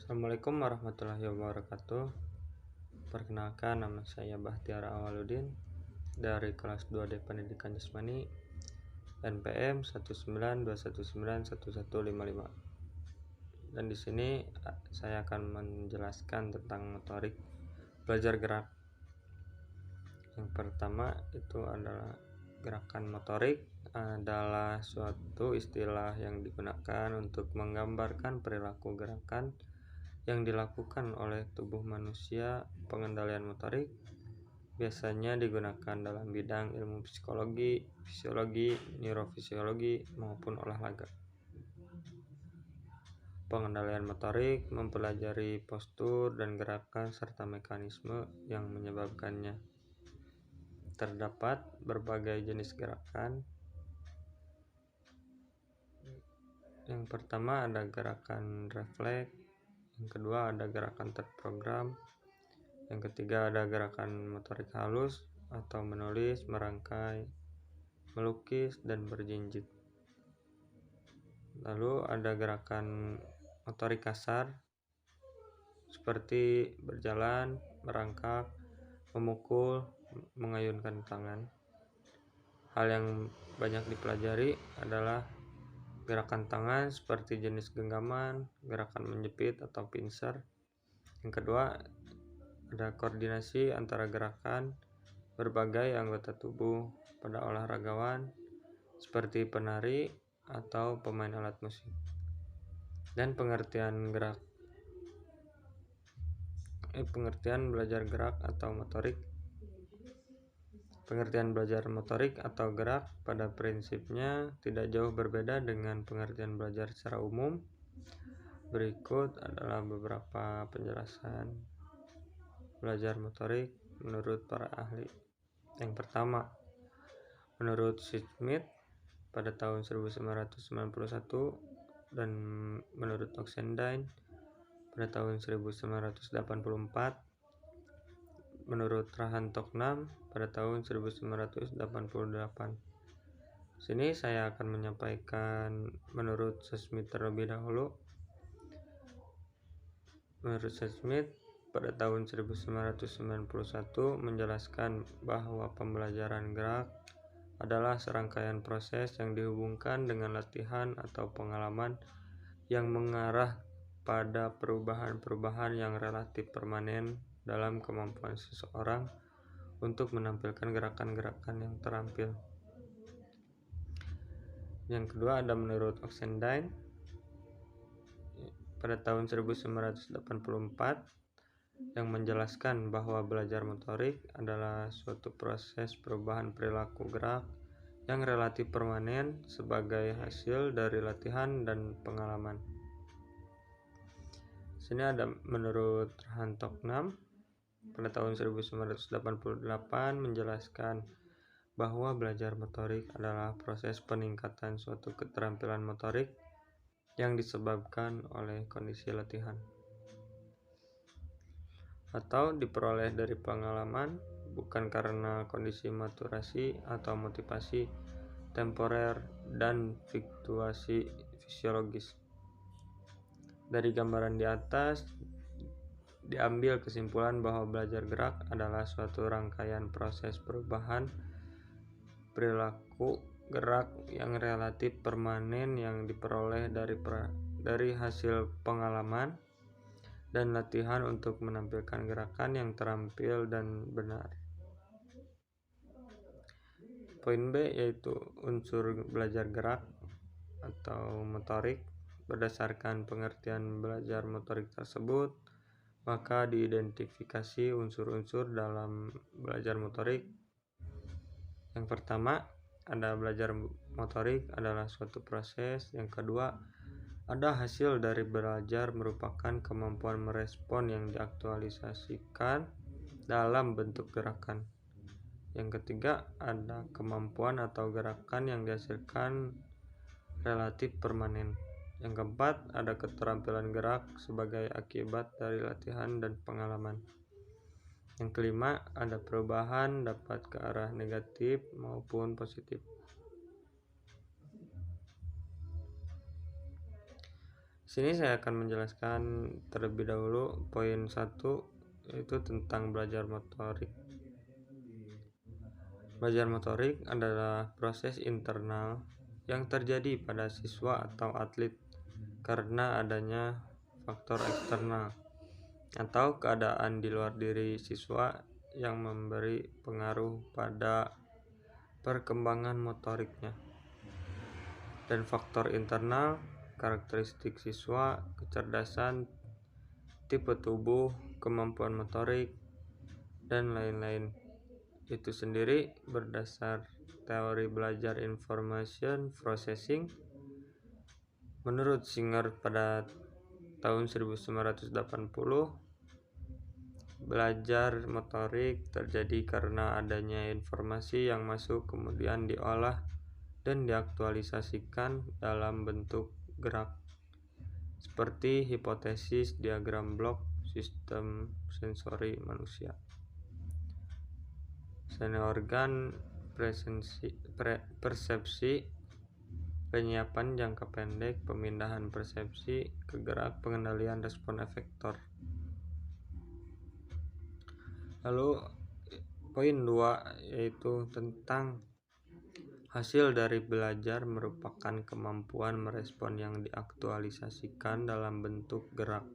Assalamualaikum warahmatullahi wabarakatuh. Perkenalkan, nama saya Bahtiar Awaludin dari kelas 2D Pendidikan Jasmani NPM 192191155. Dan di sini saya akan menjelaskan tentang motorik belajar gerak. Yang pertama itu adalah gerakan motorik adalah suatu istilah yang digunakan untuk menggambarkan perilaku gerakan yang dilakukan oleh tubuh manusia. Pengendalian motorik biasanya digunakan dalam bidang ilmu psikologi, fisiologi, neurofisiologi maupun olahraga. Pengendalian motorik mempelajari postur dan gerakan serta mekanisme yang menyebabkannya. Terdapat berbagai jenis gerakan. Yang pertama ada gerakan refleks, yang kedua ada gerakan terprogram, yang ketiga ada gerakan motorik halus atau menulis, merangkai, melukis, dan berjinjit. Lalu ada gerakan motorik kasar seperti berjalan, merangkak, memukul, mengayunkan tangan. Hal yang banyak dipelajari adalah gerakan tangan seperti jenis genggaman, gerakan menjepit atau pincer. Yang kedua, ada koordinasi antara gerakan berbagai anggota tubuh pada olahragawan seperti penari atau pemain alat musik. Dan pengertian belajar gerak atau motorik. Pengertian belajar motorik atau gerak pada prinsipnya tidak jauh berbeda dengan pengertian belajar secara umum. Berikut adalah beberapa penjelasan belajar motorik menurut para ahli. Yang pertama, menurut Smith pada tahun 1991 dan menurut Oxendine pada tahun 1984, menurut Rahan Toknam pada tahun 1988. Sini saya akan menyampaikan menurut Smith terlebih dahulu. Menurut Smith pada tahun 1991 menjelaskan bahwa pembelajaran gerak adalah serangkaian proses yang dihubungkan dengan latihan atau pengalaman yang mengarah pada perubahan-perubahan yang relatif permanen dalam kemampuan seseorang untuk menampilkan gerakan-gerakan yang terampil. Yang kedua ada menurut Oxendine pada tahun 1984 yang menjelaskan bahwa belajar motorik adalah suatu proses perubahan perilaku gerak yang relatif permanen sebagai hasil dari latihan dan pengalaman. Sini ada menurut Rahan Toknam pada tahun 1988 menjelaskan bahwa belajar motorik adalah proses peningkatan suatu keterampilan motorik yang disebabkan oleh kondisi latihan atau diperoleh dari pengalaman, bukan karena kondisi maturasi atau motivasi temporer dan fluktuasi fisiologis. Dari gambaran di atas diambil kesimpulan bahwa belajar gerak adalah suatu rangkaian proses perubahan perilaku gerak yang relatif permanen yang diperoleh dari hasil pengalaman dan latihan untuk menampilkan gerakan yang terampil dan benar. Poin B yaitu unsur belajar gerak atau motorik. Berdasarkan pengertian belajar motorik tersebut, maka diidentifikasi unsur-unsur dalam belajar motorik. Yang pertama, ada belajar motorik adalah suatu proses. Yang kedua, ada hasil dari belajar merupakan kemampuan merespon yang diaktualisasikan dalam bentuk gerakan. Yang ketiga, ada kemampuan atau gerakan yang dihasilkan relatif permanen. Yang keempat, ada keterampilan gerak sebagai akibat dari latihan dan pengalaman. Yang kelima, ada perubahan dapat ke arah negatif maupun positif. Sini saya akan menjelaskan terlebih dahulu poin 1, yaitu tentang belajar motorik. Belajar motorik adalah proses internal yang terjadi pada siswa atau atlet karena adanya faktor eksternal atau keadaan di luar diri siswa yang memberi pengaruh pada perkembangan motoriknya. Dan faktor internal, karakteristik siswa, kecerdasan, tipe tubuh, kemampuan motorik, dan lain-lain. Itu sendiri berdasar teori belajar information processing. Menurut Singer pada tahun 1980, belajar motorik terjadi karena adanya informasi yang masuk kemudian diolah dan diaktualisasikan dalam bentuk gerak, seperti hipotesis diagram blok sistem sensori manusia. Seni organ persepsi, penyiapan jangka pendek, pemindahan persepsi ke gerak, pengendalian respon efektor. Lalu poin 2 yaitu tentang hasil dari belajar merupakan kemampuan merespon yang diaktualisasikan dalam bentuk gerak.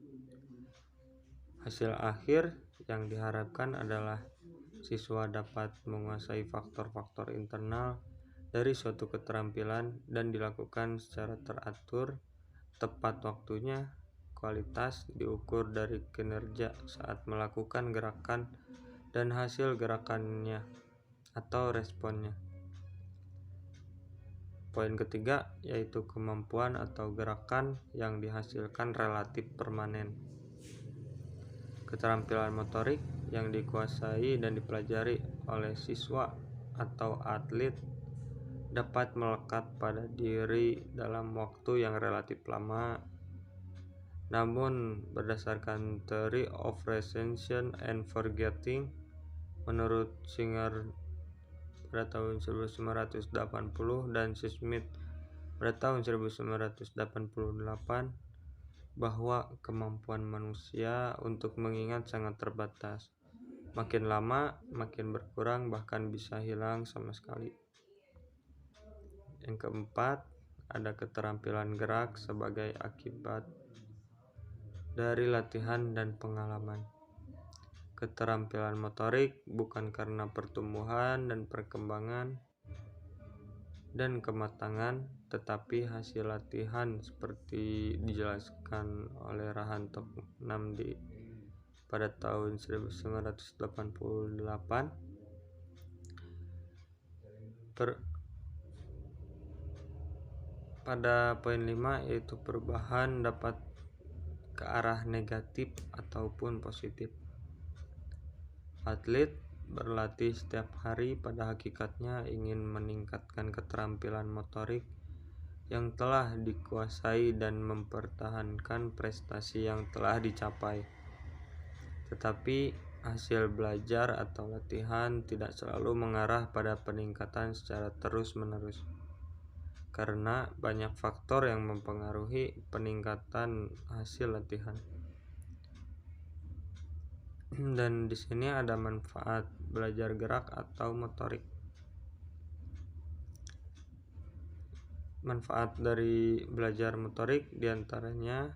Hasil akhir yang diharapkan adalah siswa dapat menguasai faktor-faktor internal dari suatu keterampilan dan dilakukan secara teratur, tepat waktunya, kualitas diukur dari kinerja saat melakukan gerakan dan hasil gerakannya atau responnya. Poin ketiga yaitu kemampuan atau gerakan yang dihasilkan relatif permanen. Keterampilan motorik yang dikuasai dan dipelajari oleh siswa atau atlet dapat melekat pada diri dalam waktu yang relatif lama. Namun berdasarkan theory of retention and forgetting, menurut Singer pada tahun 1980 dan Smith pada tahun 1988, bahwa kemampuan manusia untuk mengingat sangat terbatas. Makin lama, makin berkurang, bahkan bisa hilang sama sekali. Yang keempat, ada keterampilan gerak sebagai akibat dari latihan dan pengalaman. Keterampilan motorik bukan karena pertumbuhan dan perkembangan dan kematangan, tetapi hasil latihan seperti dijelaskan oleh Rahanto Namdi pada tahun 1988. Pada poin 5 yaitu perubahan dapat ke arah negatif ataupun positif. Atlet berlatih setiap hari pada hakikatnya ingin meningkatkan keterampilan motorik yang telah dikuasai dan mempertahankan prestasi yang telah dicapai. Tetapi hasil belajar atau latihan tidak selalu mengarah pada peningkatan secara terus-menerus, karena banyak faktor yang mempengaruhi peningkatan hasil latihan. Dan di sini ada manfaat belajar gerak atau motorik. Manfaat dari belajar motorik diantaranya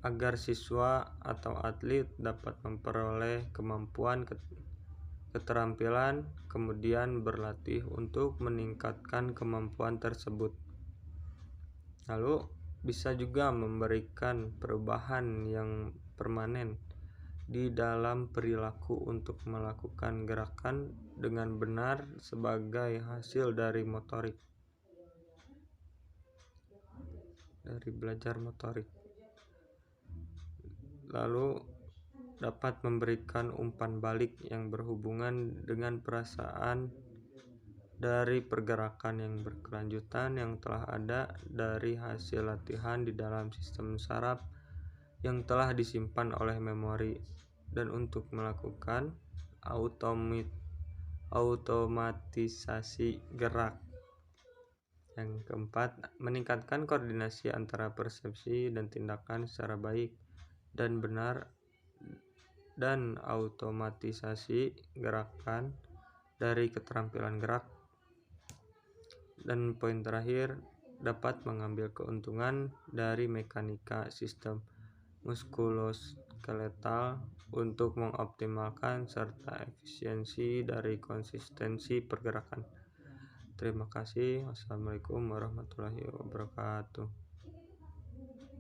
agar siswa atau atlet dapat memperoleh kemampuan keterampilan, kemudian berlatih untuk meningkatkan kemampuan tersebut. Lalu bisa juga memberikan perubahan yang permanen di dalam perilaku untuk melakukan gerakan dengan benar sebagai hasil dari motorik, dari belajar motorik. Lalu dapat memberikan umpan balik yang berhubungan dengan perasaan dari pergerakan yang berkelanjutan yang telah ada dari hasil latihan di dalam sistem saraf yang telah disimpan oleh memori, dan untuk melakukan automatisasi gerak. Yang keempat, meningkatkan koordinasi antara persepsi dan tindakan secara baik dan benar dan automatisasi gerakan dari keterampilan gerak. Dan poin terakhir, dapat mengambil keuntungan dari mekanika sistem muskuloskeletal untuk mengoptimalkan serta efisiensi dari konsistensi pergerakan. Terima kasih. Wassalamualaikum warahmatullahi wabarakatuh.